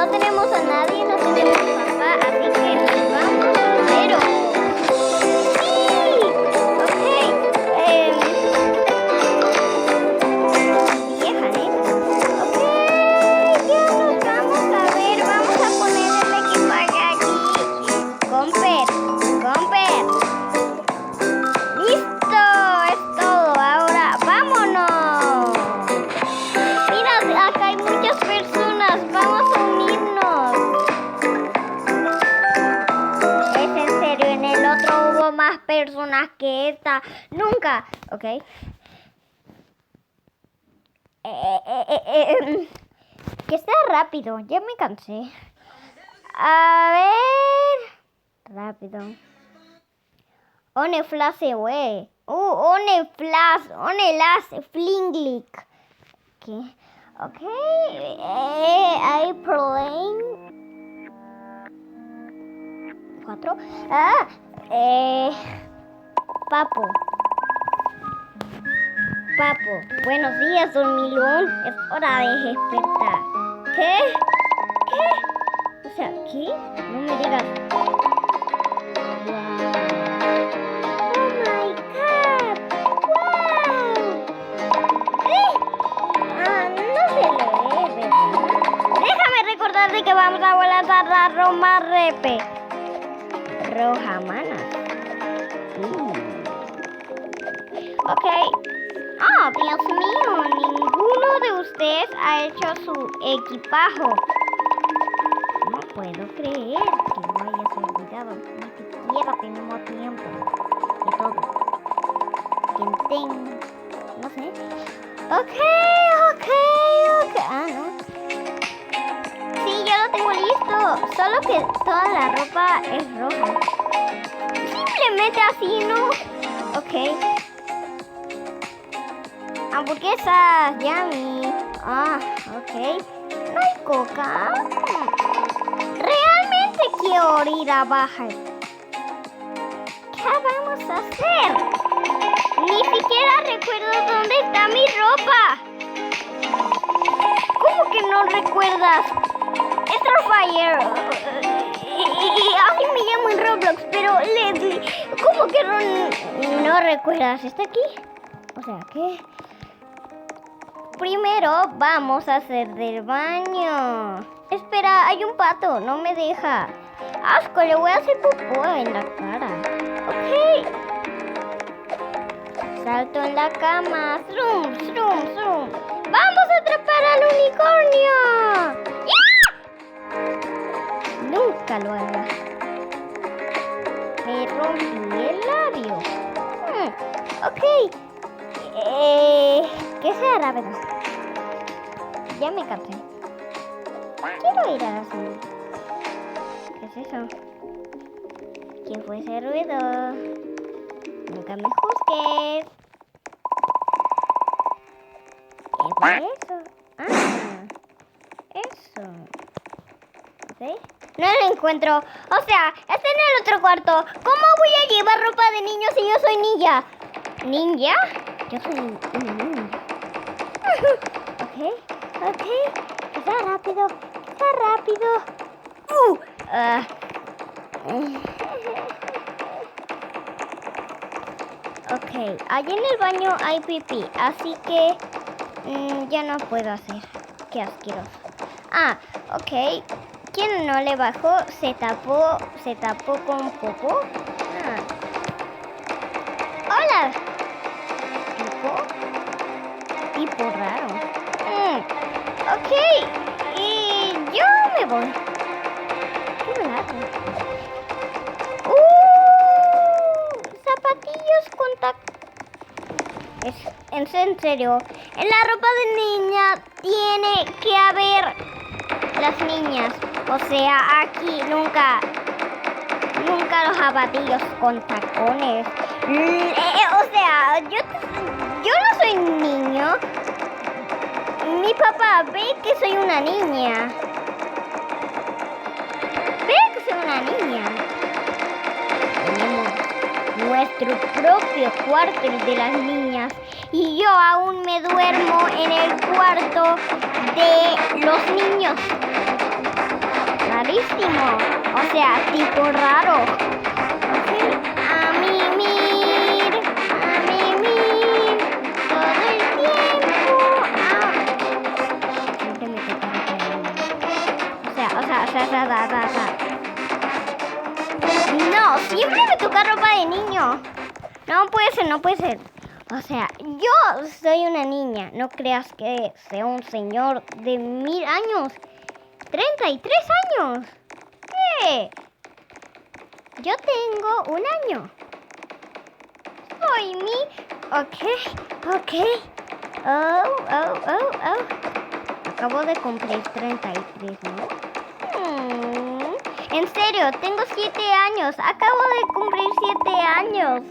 no tenemos a nadie, no tenemos papá, así que nos vamos pero sí, ok, vieja negra, ok, ya nos vamos a ver, vamos a poner el equipaje aquí, Comper, listo, es todo, ahora vámonos. Mira, acá hay muchas personas, vamos a unirnos. Es en serio, en el otro hubo más personas que esta. Nunca, ok. Que sea rápido, ya me cansé. A ver, rápido. One flash away. One flash, one las flinglik. Okay, I plane 4. Papo, buenos días, dormilón. Es hora de despertar. ¿Qué? O sea, ¿qué? No me digas. De que vamos a volar a Roma Repe Rojamana. Ok. Oh, Dios mío, ninguno de ustedes ha hecho su equipaje. No puedo creer que lo hayas olvidado. Ni siquiera tenemos tiempo de todo. No sé. Ok. Ah, no. Sí, ya lo tengo listo. Solo que toda la ropa es roja. Simplemente así, ¿no? Ok. Hamburguesas, yummy. Ah, ok. ¿No hay coca? Realmente quiero ir a bajar. ¿Qué vamos a hacer? Ni siquiera recuerdo dónde está mi ropa. ¿Cómo que no recuerdas? Starfire. Así me llamo en Roblox, pero Leslie, ¿cómo que no recuerdas? ¿Está aquí? O sea, ¿qué? Primero vamos a hacer del baño. Espera, hay un pato, no me deja. Asco, le voy a hacer popó en la cara. Ok. Salto en la cama. Zoom. ¡Vamos a atrapar al unicornio! Nunca lo hagas. Me rompí el labio. Ok. ¿Qué será rápido? Ya me cansé. Quiero ir a la zona. ¿Qué es eso? ¿Quién fue ese ruido? Nunca me juzgues. ¿Qué fue eso? Eso. ¿Sí? No lo encuentro. O sea, está en el otro cuarto. ¿Cómo voy a llevar ropa de niño si yo soy ninja? ¿Ninja? Yo soy un ninja. Ok. Está rápido. Ok, allí en el baño hay pipí, así que ya no puedo hacer. Qué asqueroso. Ok. ¿Quién no le bajó? Se tapó con popó. Hola. Tipo raro. Ok. Y yo me voy. ¿Qué me hago? Zapatillos con en serio. En la ropa de niña tiene que haber las niñas. O sea, aquí nunca los zapatillos con tacones. O sea, yo no soy niño. Mi papá ve que soy una niña. Tenemos nuestro propio cuarto de las niñas. Y yo aún me duermo en el cuarto de los niños. sea, tipo raro. Ok, a mimir, todo el tiempo. Siempre me toca ropa de niño. No, siempre me toca ropa de niño. No puede ser, no puede ser. O sea, yo soy una niña. No creas que sea un señor de 1000 años. 33 años. ¿Qué? Yo tengo un año. Soy ok. Oh. Acabo de cumplir 33, ¿no? En serio, tengo 7 años. Acabo de cumplir 7 años.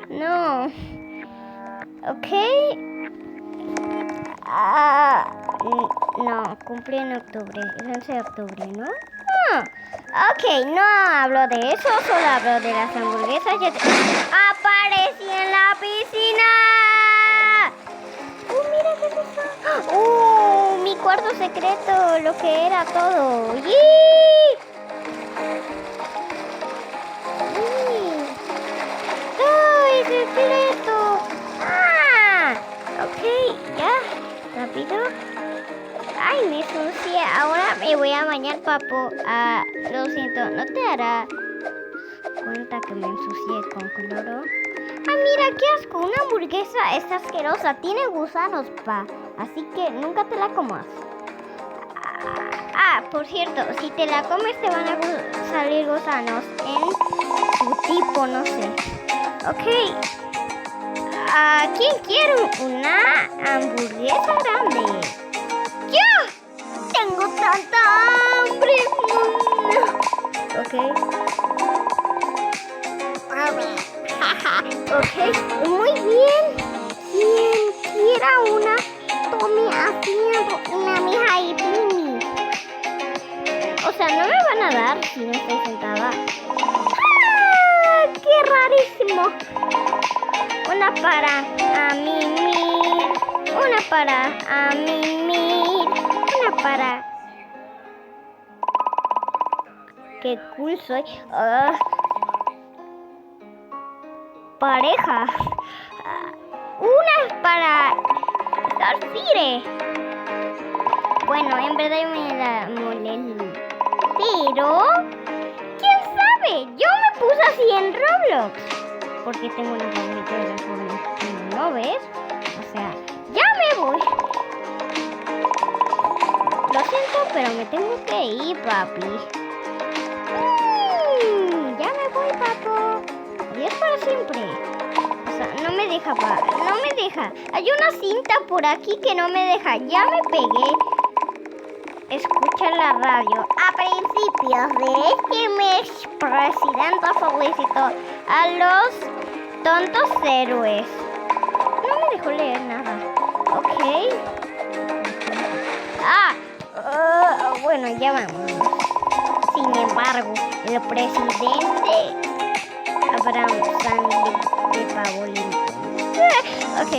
No. Ok. No, cumplí en octubre. Es 11 de octubre, ¿no? Ok, no hablo de eso. Solo hablo de las hamburguesas. ¡Aparecí en la piscina! Mira qué es eso. Mi cuarto secreto. Lo que era todo. ¡Yee! Secreto. Ok, ya, rápido. Ay, me ensucié. Ahora me voy a bañar, papo. Lo siento, ¿no te dará cuenta que me ensucié con cloro? Mira, qué asco. Una hamburguesa es asquerosa. Tiene gusanos, pa. Así que nunca te la comas. Por cierto, si te la comes te van a salir gusanos en tu tipo, no sé. Ok. ¿Quién quiere una hamburguesa grande? ¡Yo! ¡Tengo tanta hambre! Ok. Ok, muy bien. Quien quiera una, tome asiento en la mija y pini. O sea, no me van a dar si no estoy sentada. ¡Qué rarísimo! Una para mimir, una para mimir, una para... ¡Qué cool soy! Pareja. Una para Starfire. Bueno, en verdad yo me la molesté. Pero... ¿quién sabe? Yo me puse así en Roblox. Porque tengo una favorita de las formas. ¿No ves? O sea, ya me voy. Lo siento, pero me tengo que ir, papi. Ya me voy, papo. Adiós para siempre. O sea, no me deja, no me deja. Hay una cinta por aquí que no me deja. Ya me pegué. Escucha la radio. A principios de este mes, presidenta felicitó a los tontos héroes. No me dejó leer nada. Ok. Bueno, ya vamos. Sin embargo, el presidente Abraham Sandler de Pavo Lincoln. Ok.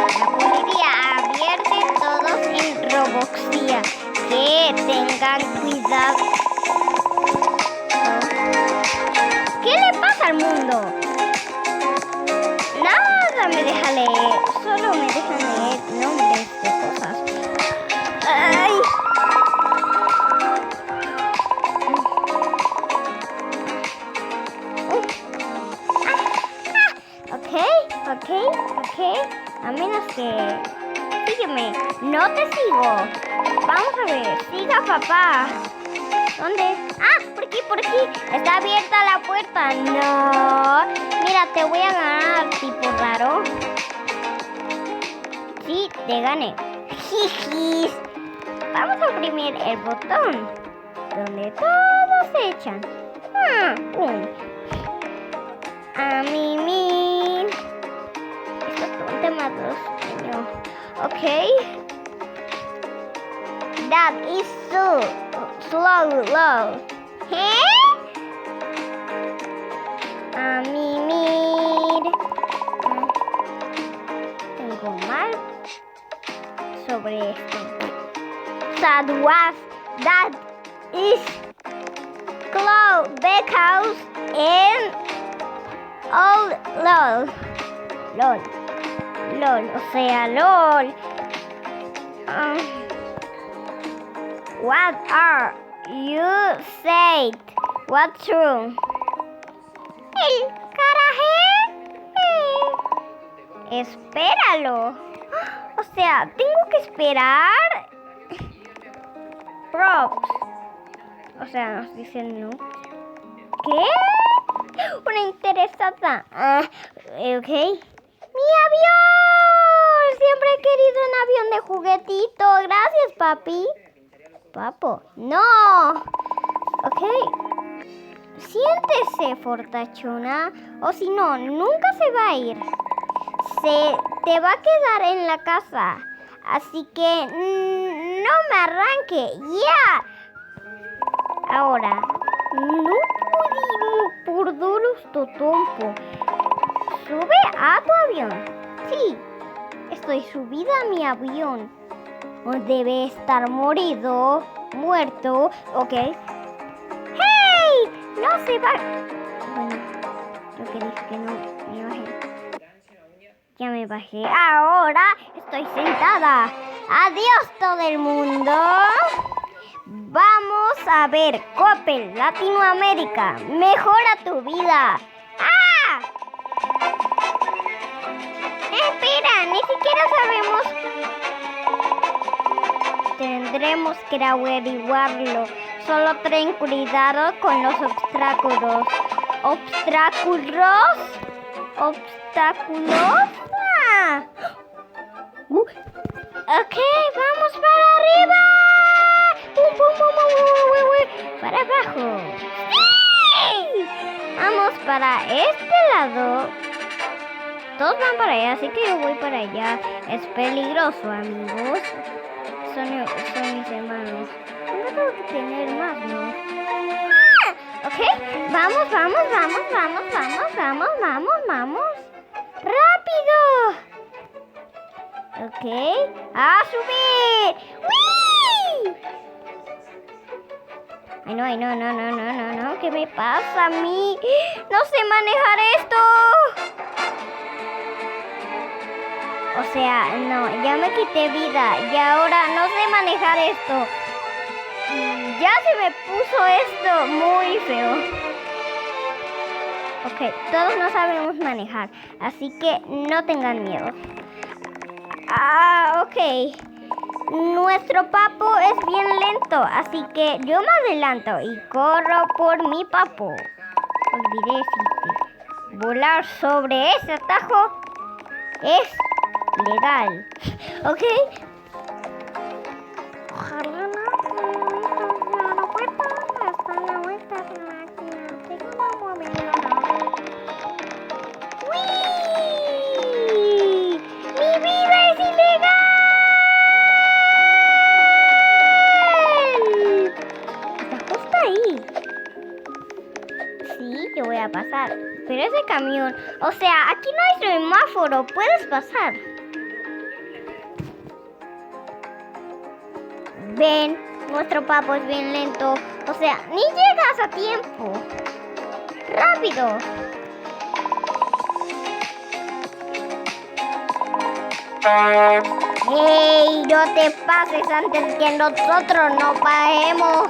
La policía advierte todos en Roboxía que tengan cuidado. ¿Qué le pasa al mundo? Nada me deja leer, solo me dejan leer nombres de cosas. ¡Ay! Ok. A menos que... sígueme. No te sigo. Vamos a ver. Siga, papá. ¿Dónde? Por aquí. Está abierta la puerta. No. Mira, te voy a ganar, tipo raro. Sí, te gané. Jijis. Vamos a oprimir el botón donde todos se echan. A mimir. Esto es un tema niño. Ok. That is so slow. A mimir. Tengo mal sobre esto. sad was that is close because and all lol. LOL, o sea, LOL. What are you said? What's wrong? El caraje. Espéralo. O sea, tengo que esperar. Props. O sea, nos dicen no. ¿Qué? Una interesada. Ok. ¡Mi avión! Siempre he querido un avión de juguetito. Gracias, papi. Papo. No. Ok. Siéntese, fortachona. O si no, nunca se va a ir. Se te va a quedar en la casa. Así que no me arranque. ¡Ya! Ahora, no pudimos por doros totompo. Sube a tu avión. Sí, estoy subida a mi avión. Debe estar muerto. Ok. ¡Hey! No se va. Bueno, yo que dije que no me bajé. Ya me bajé. Ahora estoy sentada. Adiós todo el mundo. Vamos a ver Coppel Latinoamérica. Mejora tu vida. ¡Ah! Espera, ni siquiera sabemos. Tendremos que averiguarlo. Solo ten cuidado con los obstáculos. ¿Obstáculos? Ok, vamos para arriba. Para abajo. ¡Sí! Vamos para este lado. Todos van para allá, así que yo voy para allá. Es peligroso, amigos. Son mis hermanos. No tengo que tener más, ¿no? Ok, vamos. ¡Rápido! Ok, ¡a subir! ¡Uy! Ay, no. ¿Qué me pasa a mí? No sé manejar esto. O sea, no, ya me quité vida y ahora no sé manejar esto. Ya se me puso esto muy feo. Ok, todos no sabemos manejar, así que no tengan miedo. Ok. Nuestro papo es bien lento, así que yo me adelanto y corro por mi papo. Olvidé decirte, volar sobre ese atajo es legal. Ok. Ojalá no pueda hasta la vuelta de la máquina. Tengo una movilidad. ¡Uy! ¡Mi vida es ilegal! Está justo ahí. Sí, yo voy a pasar. Pero ese camión, o sea, aquí no hay semáforo. Puedes pasar. Ven, nuestro papo es bien lento. O sea, ni llegas a tiempo. ¡Rápido! ¡Hey! No te pases antes que nosotros no paguemos.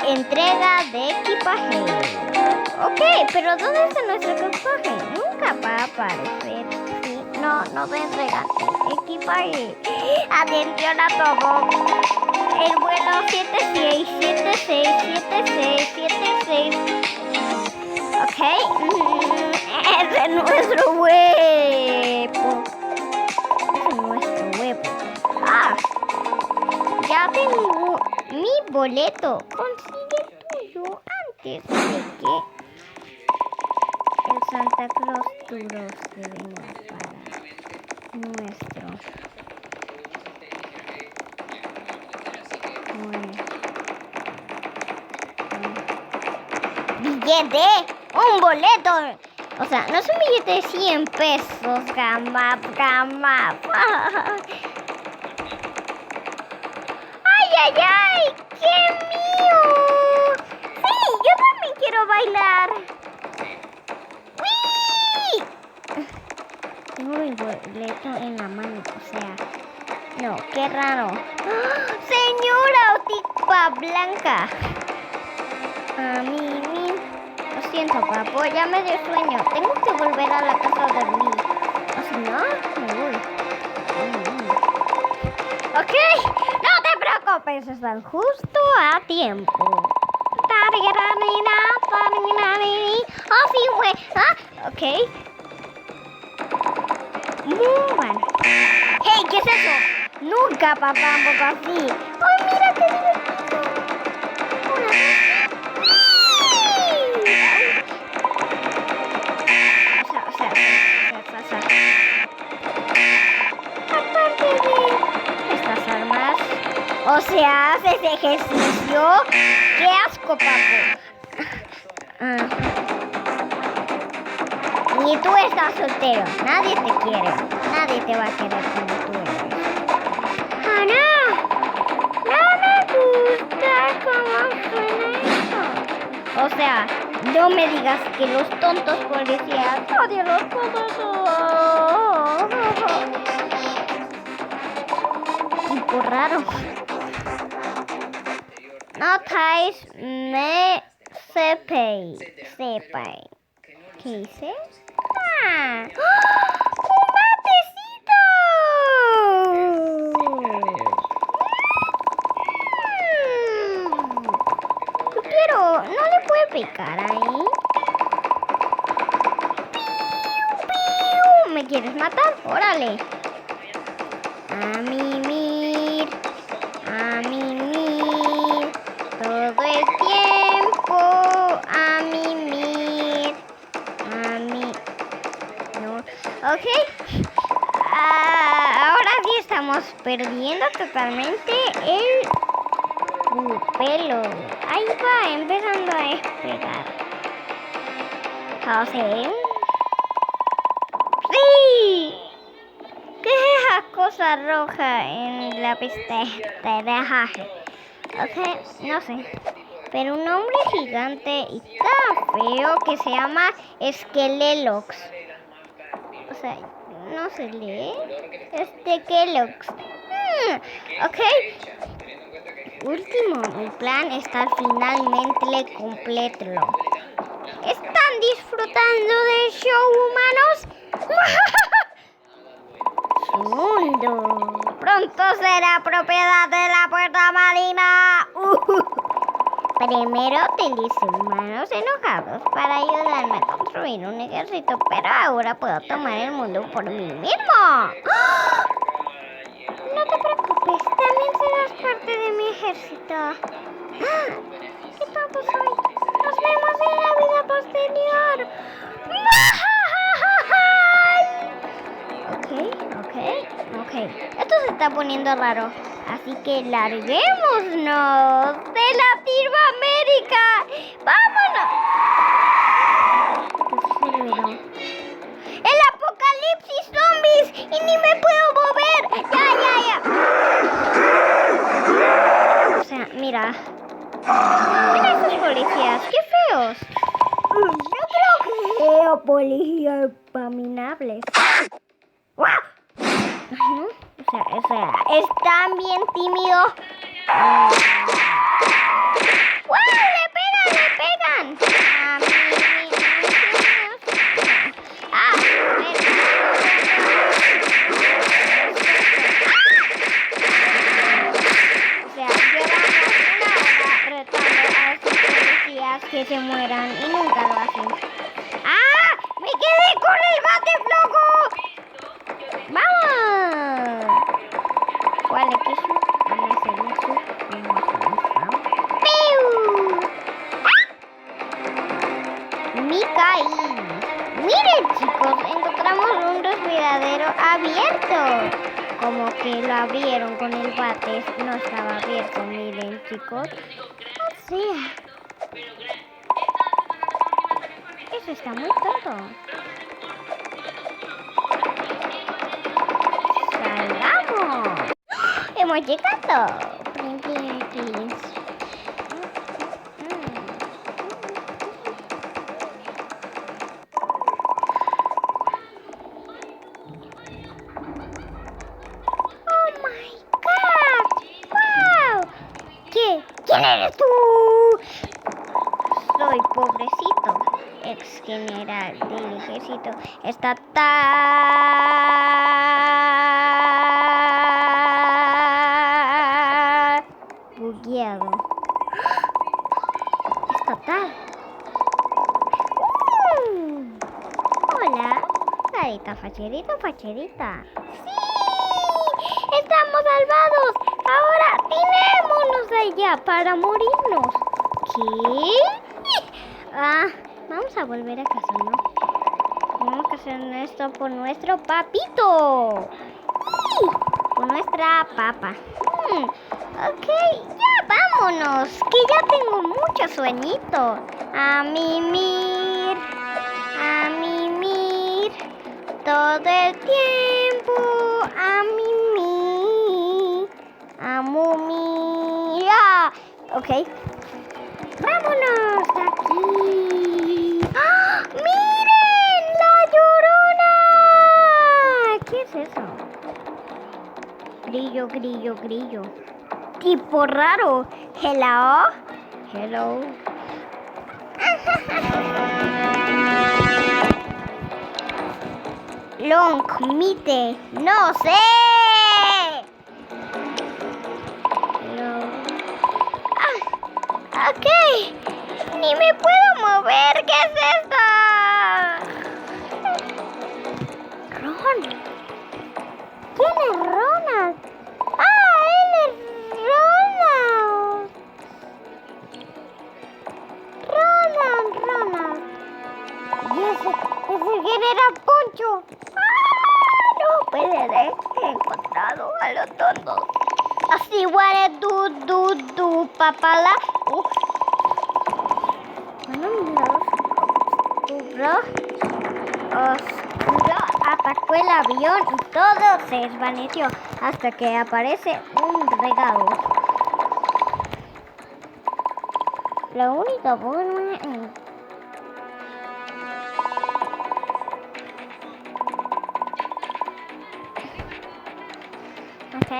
Entrega de equipaje. Ok, pero ¿dónde está nuestro equipaje? Nunca va a aparecer. Sí, no te entregaste equipaje. Atención a todo. El vuelo 76. Ok. Ese es nuestro huevo. Ya tengo mi boleto. Consigue el tuyo antes de que el Santa Claus duro se venga para nuestro. Billete, un boleto. O sea, no es un billete de 100 pesos, jamás. ay, ay! ¡Qué mío! Sí, yo también quiero bailar. ¡Uy! Tengo mi boleto en la mano, o sea... No, qué raro. ¡Ah! ¡Señora Otipa Blanca! Lo siento, papo, ya me dio sueño. Tengo que volver a la casa a dormir. O si no, me voy. Ok, no te preocupes, están justo a tiempo. Así fue. Ah, ok. Muy bueno. Hey, ¿qué es eso? Nunca pasamos así. ¡Ay, mira qué divertido! Aparte de estas armas, o sea, haces ejercicio. ¡Qué asco, papo! Y tú estás soltero. Nadie te quiere. Nadie te va a querer como tú eres. ¡Ana! No me gusta cómo suena eso. O sea, no me digas que los tontos policías odian los tipo raro. Notáis me sepei. ¿Qué hice? ¡Ah! ¡Un matecito! Yo quiero. ¿No le puede picar ahí? ¡Piu, piu! ¿Me quieres matar? ¡Órale! A mimir. Todo el tiempo. A mimir. No. Ok. Ahora sí estamos perdiendo totalmente el pelo. Ahí va, empezando a despegar. José. ¡Sí! ¿Qué es esa cosa roja en la pestaña? Ok, no sé. Pero un hombre gigante y tan feo que se llama Skelelox. O sea, no se lee. Skelelox. Ok. Último, mi plan está finalmente completo. ¿Están disfrutando del show, humanos? Su mundo pronto será propiedad de la Puerta Marina. Primero utilicé humanos enojados para ayudarme a construir un ejército, pero ahora puedo tomar el mundo por mí mismo. No te preocupes, también serás parte de mi ejército. ¿Qué tonto soy? Nos vemos en la vida posterior. Ok. Esto se está poniendo raro. Así que larguémonos de Latinoamérica. ¡Vámonos! ¡El apocalipsis zombies! ¡Y ni me puedo mover! ¡Ya! O sea, mira. Mira esos policías, qué feos. Yo creo que veo policías abominables. ¡Wow! ¿No? O sea, están bien tímidos. ¡Wow! ¡Le pegan! O sea, llevamos una hora retando a esos policías que se mueran y nunca lo hacen. ¡Ah! ¡Me quedé con el bate flojo! ¡Vamos! ¿Cuál es que su? Miren, chicos, encontramos un respiradero abierto. Como que lo abrieron con el bate. No estaba abierto, miren, chicos. O sea, eso está muy tonto. ¡Salgamos! ¡Hemos llegado! please. Oh my God. Wow. ¿Qué? ¿Quién eres tú? Soy pobrecito, ex general del ejército estatal. Bugueado. Estatal. Hola, carita facherita. ¡Sí! ¡Estamos salvados! Ahora tirémonos allá para morirnos. ¿Qué? Vamos a volver a casa, ¿no? Tenemos que hacer esto por nuestro papito. ¡Sí! Por nuestra papa. Ok, ya vámonos, que ya tengo mucho sueñito. A mimir, todo el tiempo. A mimir, a mumir. Ok. ¡Vámonos de aquí! ¡Ah! ¡Miren! ¡La Llorona! ¿Qué es eso? Grillo. Tipo raro. Hello. Long, mite, no sé. Ok, ni me puedo mover. ¿Qué es esto? Ron. ¿Quién es Ronald? Él es Ronald. Ronald. ¿Y ese quién era Poncho? No puede ser. He encontrado a los tontos. Así, what do, papala. Oscuro atacó el avión y todo se desvaneció hasta que aparece un regalo. La única forma. Ok.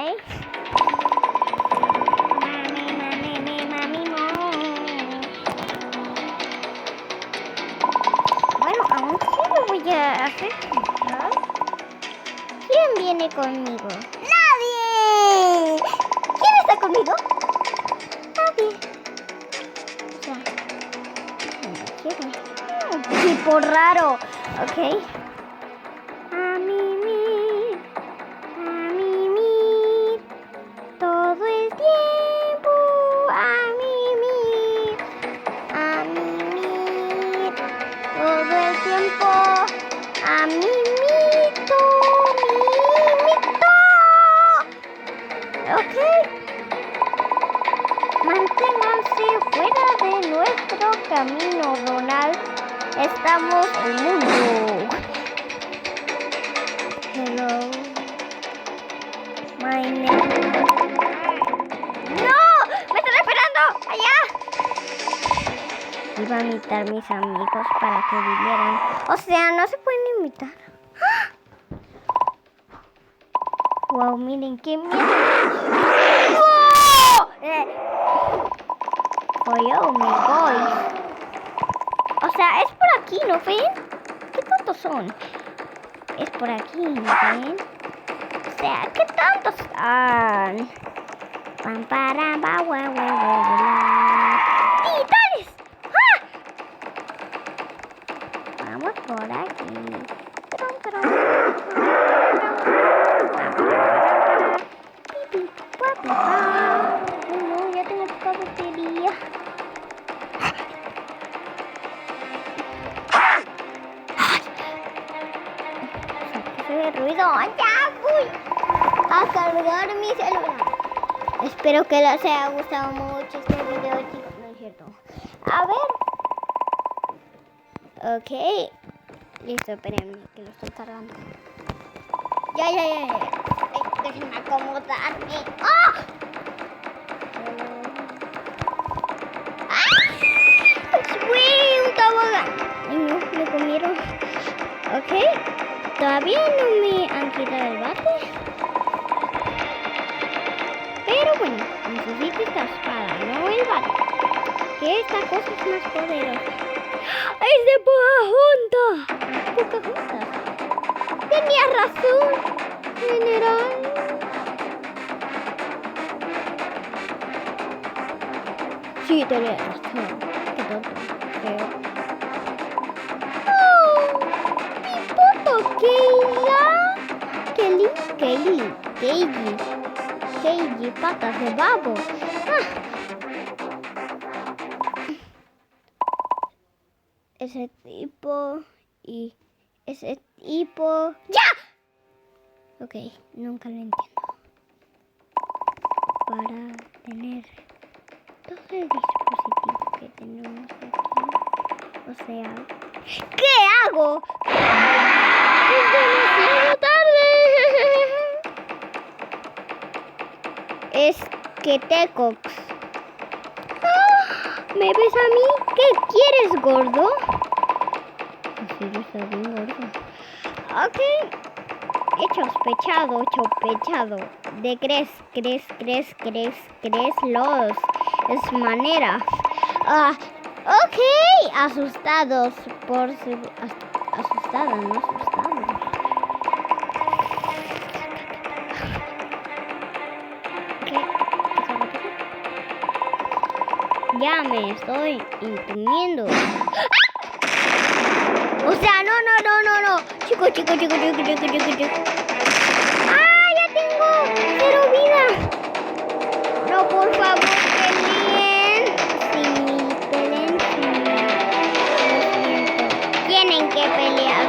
Bueno, aún sí lo voy a hacer. ¿Quién viene conmigo? ¡Nadie! ¿Quién está conmigo? Nadie. O sea, tipo raro. Ok. A mimir, todo el tiempo. A mimir, todo el tiempo. A mimito. Ok. Manténganse fuera de nuestro camino, Ronald. Estamos en el mundo. Hello. My name. ¡No! ¡Me están esperando! ¡Allá! Iba a invitar a mis amigos para que vivieran. O sea, no se pueden invitar. Wow, miren qué miedo. ¡Oh! Oh my God. O sea, es por aquí, ¿no ven? ¿Qué tontos son? Es por aquí, ¿no ven? O sea, ¿qué tontos son? Pam, param, ba, ¡Titanes! ¡Ah! Vamos por aquí. No, ya tengo poca batería. Ese ruido, ya fui a cargar mi celular. Espero que les haya gustado mucho este video, chicos. No es cierto. A ver. Ok. Listo, espérenme que lo estoy cargando. Ya. Déjenme acomodarme. ¡Ah! Ok. Todavía no me han quitado el bate. Pero bueno, necesito esta espada, no el bate. Que esta cosa es más poderosa. ¡Es de Pocahontas! ¡Pocahontas! Tenía razón, general. Sí, tenía razón. Qué tonto. Feo. ¡Oh! ¡Pipopo! Keiji, patas de babo. Ah. Ese tipo y ese tipo. ¡Ya! Ok, nunca lo entiendo. Para tener todo el dispositivo que tenemos aquí. O sea, ¿qué hago? Es demasiado tarde. Es que Tecox. ¿Me ves a mí? ¿Qué quieres, gordo? Sí, está bien gordo. Ok. Chospechado. De crees los. Es manera. Ok. Asustados por su... Asustados, no asustados. Ya me estoy imprimiendo. O sea, no. Chico. ¡Ah, ya tengo 0 vida! No, por favor, peleen. Sí, peleen. Tienen que pelear.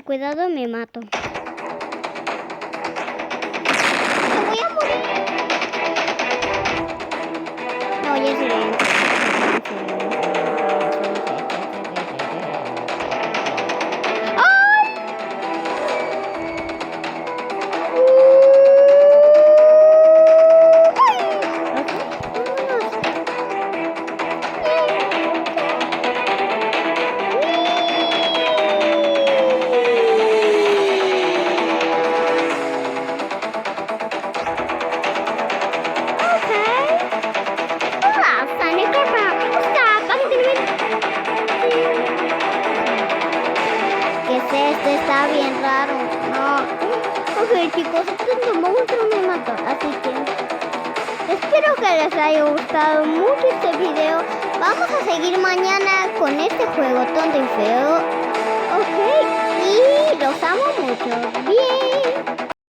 Cuidado, me mato. Me voy a morir. No, ya se ve. Está bien raro. No. Ok, chicos, este monstruo me mató. Así que espero que les haya gustado mucho este video. Vamos a seguir mañana con este juego tonto y feo. Ok, y los amo mucho. Bien.